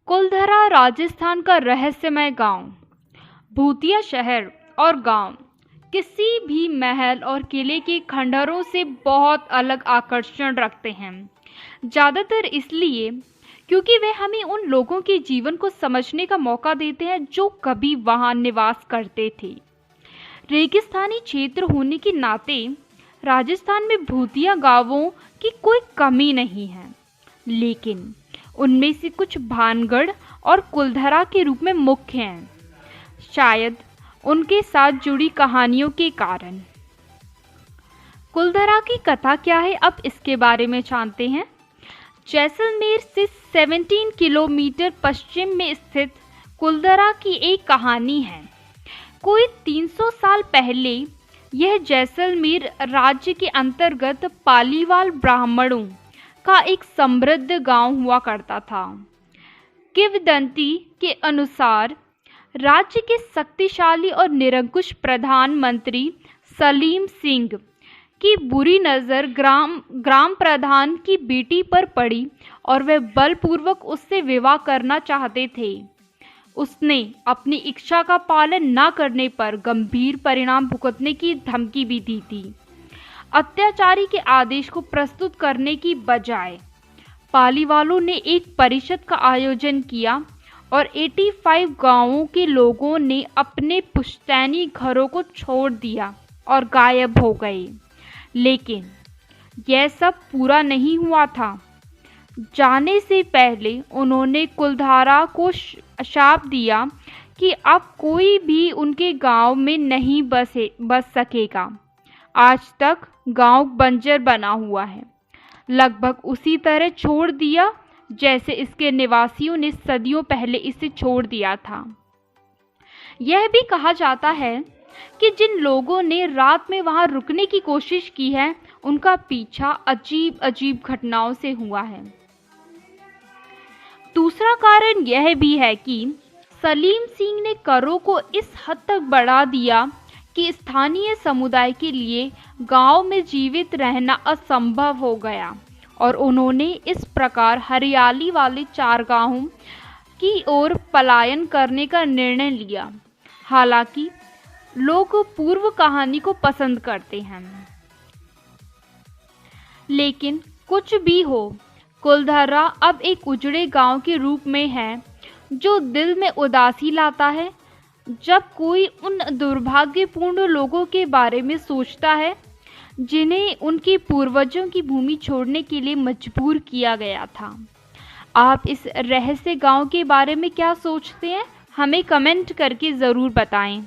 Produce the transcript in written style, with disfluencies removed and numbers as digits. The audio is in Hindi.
कुलधरा राजस्थान का रहस्यमय गांव। भूतिया शहर और गांव किसी भी महल और किले के खंडहरों से बहुत अलग आकर्षण रखते हैं। ज़्यादातर इसलिए क्योंकि वे हमें उन लोगों के जीवन को समझने का मौका देते हैं जो कभी वहां निवास करते थे। रेगिस्तानी क्षेत्र होने के नाते राजस्थान में भूतिया गांवों की कोई कमी नहीं है, लेकिन उनमें से कुछ भानगढ़ और कुलधरा के रूप में मुख्य हैं, शायद उनके साथ जुड़ी कहानियों के कारण। कुलधरा की कथा क्या है, अब इसके बारे में जानते हैं। जैसलमेर से 17 किलोमीटर पश्चिम में स्थित कुलधरा की एक कहानी है। कोई 300 साल पहले यह जैसलमेर राज्य के अंतर्गत पालीवाल ब्राह्मणों का एक समृद्ध गांव हुआ करता था। किंवदंती के अनुसार राज्य के शक्तिशाली और निरंकुश प्रधानमंत्री सलीम सिंह की बुरी नज़र ग्राम प्रधान की बेटी पर पड़ी और वे बलपूर्वक उससे विवाह करना चाहते थे। उसने अपनी इच्छा का पालन न करने पर गंभीर परिणाम भुगतने की धमकी भी दी थी। अत्याचारी के आदेश को प्रस्तुत करने की बजाय पालीवालों ने एक परिषद का आयोजन किया और 85 गांवों के लोगों ने अपने पुश्तैनी घरों को छोड़ दिया और गायब हो गए। लेकिन यह सब पूरा नहीं हुआ था। जाने से पहले उन्होंने कुलधरा को शाप दिया कि अब कोई भी उनके गांव में नहीं बस सकेगा। आज तक गांव बंजर बना हुआ है, लगभग उसी तरह छोड़ दिया जैसे इसके निवासियों ने सदियों पहले इसे छोड़ दिया था। यह भी कहा जाता है कि जिन लोगों ने रात में वहां रुकने की कोशिश की है, उनका पीछा अजीब अजीब घटनाओं से हुआ है। दूसरा कारण यह भी है कि सलीम सिंह ने करों को इस हद तक बढ़ा दिया कि स्थानीय समुदाय के लिए गांव में जीवित रहना असंभव हो गया और उन्होंने इस प्रकार हरियाली वाले चारगाहों की ओर पलायन करने का निर्णय लिया। हालांकि लोग पूर्व कहानी को पसंद करते हैं, लेकिन कुछ भी हो, कुलधरा अब एक उजड़े गांव के रूप में है जो दिल में उदासी लाता है जब कोई उन दुर्भाग्यपूर्ण लोगों के बारे में सोचता है जिन्हें उनके पूर्वजों की भूमि छोड़ने के लिए मजबूर किया गया था। आप इस रहस्य गांव के बारे में क्या सोचते हैं? हमें कमेंट करके ज़रूर बताएं।